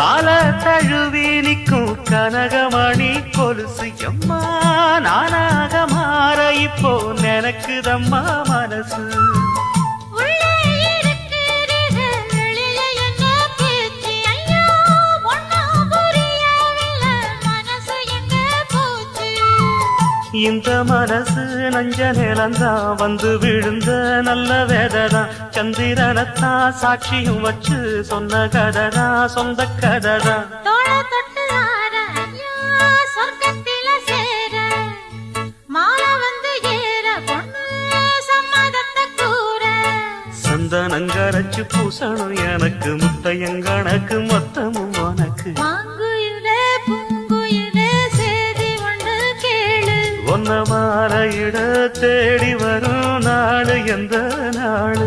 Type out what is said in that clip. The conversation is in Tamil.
கால தழுவி நிற்கும் கனகமணி கொலுசு எம்மா நானாக மாற இப்போ நினைக்குதம்மா மனசு இந்த மனசு நஞ்ச நிலந்தான் வந்து விழுந்த நல்ல வேததான் சந்திரனத்தான் சாட்சியும் வச்சு சொன்ன கததான் சொந்த கததான் சந்தனங்கரைச்சு பூசணும் எனக்கு முத்தையங்கணக்கு மொத்தமும் உனக்கு ஒன்ன மாற இட தேடி வரும் நாடு எந்த நாடு